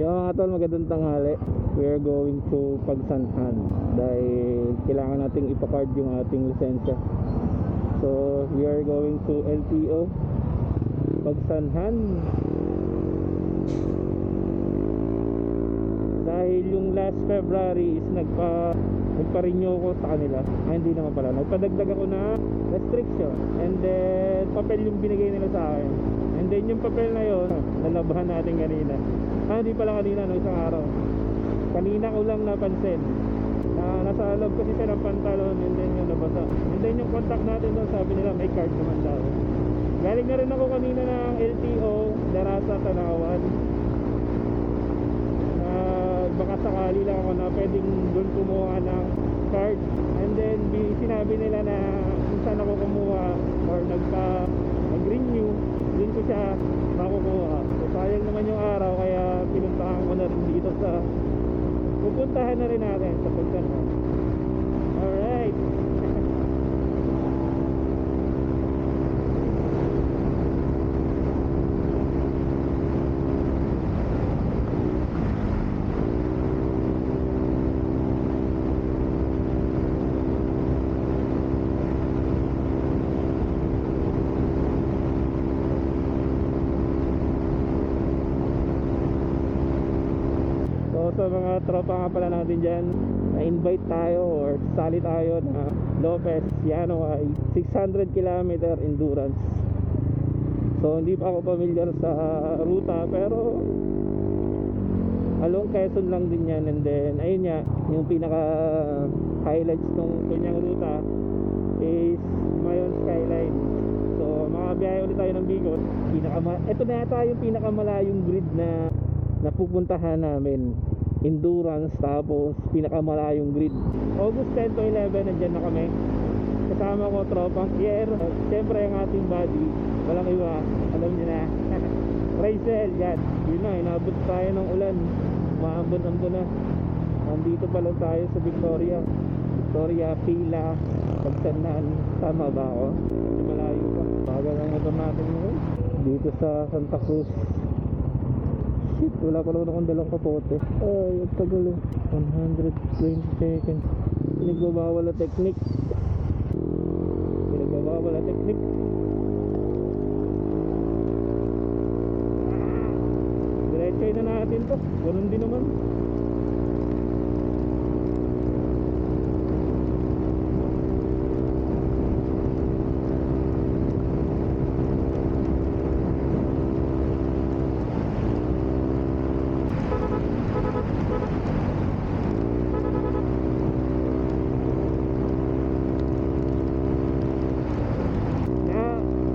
Yung mga tol, magandang tanghali. We are going to Pagsanhan dahil kailangan nating ipakard yung ating lisensya. So we are going to LTO Pagsanhan dahil yung last February is nagpa-renew ko sa kanila. Hindi naman pala, nagpadagdag ako na restriction, and then papel yung binigay nila sa akin, and then yung papel na yun nalabahan natin kanina. Hindi pala kanina, no, isang araw. Kanina ko lang napansin na nasa loob kasi siya ng pantalon, and then yung nabasa, and then yung contact natin doon, sabi nila may card naman daw. Galing na rin ako kanina ng LTO Darasa Tanawan. Baka sakali lang ako na pwedeng doon kumuha ng card, and then sinabi nila na kung saan ako kumuha or nag-renew, din ko siya makukuha. So sayang naman yung araw, kaya pinuntahan ko na rin dito sa pupuntahan na rin natin sa Pagsanhan. Alright. Sa mga tropa nga pala natin dyan, na-invite tayo or sali tayo na Lopez Llano ay 600 km endurance. So hindi pa ako familiar sa ruta, pero along Quezon lang din yan. And then ayun nga, yung pinaka highlights ng kanyang ruta is Mayon Skyline. So makabiyahe ulit tayo ng Bicol. Ito na yata yung pinakamalayong grid na napupuntahan namin, endurance, tapos pinakamalayong grid. August 10 to 11 nandyan na kami, kasama ko tropang Kier, siyempre ang ating buddy, walang iba, alam niyo na, Rachel. Yan, yun na, inabot tayo ng ulan, maambon-ambon na. Nandito pa lang tayo sa Victoria Pila Pagsanhan. Tama ba ako? Malayo pa, bagal ang motor natin ngayon dito sa Santa Cruz. Shit, wala pa naman akong dalang kapote. Ay, ang tagal eh. 120 seconds. Pinagbabawal na technique. Diretso na natin to. Ganun din naman.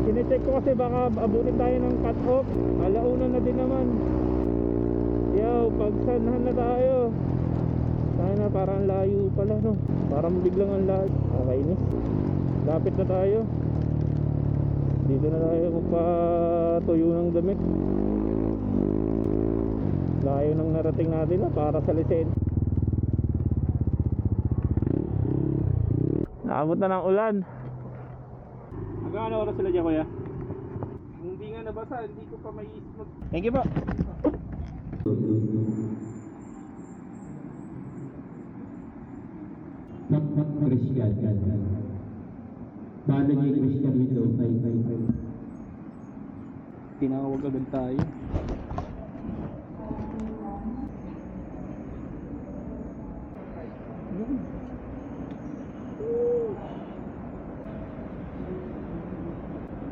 Sinecheck ko kasi baka abutin tayo ng cut off. Alauna na din naman. Yo, Pagsanhan na tayo. Sana parang layo pala, no? Parang biglang ang layo. Okay, no? Lapit na tayo. Dito na tayo magpatuyo ng damit. Layo nang narating natin na para sa lisensya. Naabot na ng ulan. Hanggang ano oras sila dyan, kuya? Hindi nga nabasa, hindi ko pa maiisip mag... Thank you po. Christian. Paano niya yung Christian dito? Tinawag agad tayo.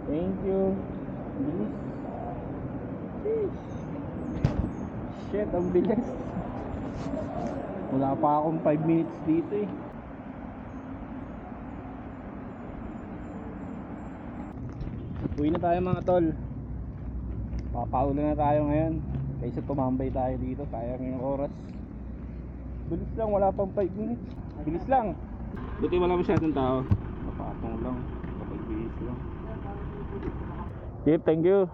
Thank you. Shit, ang bilis. Wala pa akong 5 minutes dito eh. Uwi na tayo mga tol. Papaulan na tayo ngayon kaysa tumambay tayo dito, sayang yung oras. Bilis lang, wala pang 5 minutes. Bilis lang. Buti wala masyadong tao. Napatong lang, kapag bilis lang. Yep, thank you.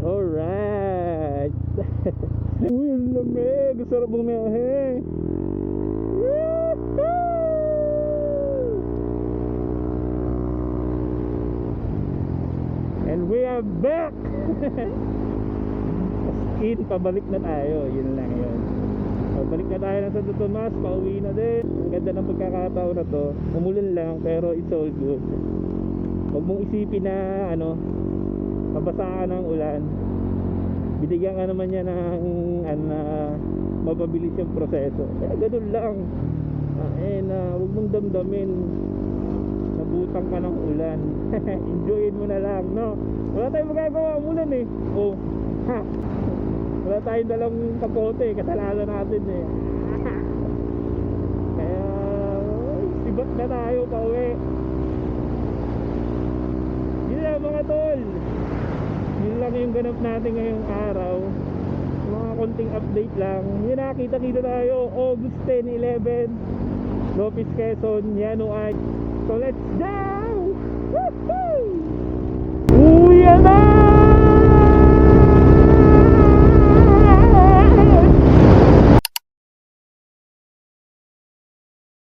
Alright. Uy, ang lamig. Sarap bumiyahe. And we are back! As in, pabalik na tayo. Yun lang yun. Pabalik na tayo ng Santo Tomas. Pauwi na din. Ang ganda ng pagkakataon na to. Umulan lang pero it's all good. Huwag mong isipin na mabasa ka ng ulan. Binigyan ka naman niya ng mapabilis yung proseso. Kaya ganun lang. Huwag mong damdamin nabutang ka ng ulan. Enjoyin mo na lang, no? Wala tayong magagawa, umulan eh. Oh, ha. Wala tayong dalang kapote, kasalanan natin eh. Kaya sibat na tayo pauwi. Yun lang mga tol. Yun lang yung ganap natin ngayong araw. Mga konting update lang. Yun, nakita-kita tayo August 10, 11 Lopez, Quezon, Yanuay. So let's go!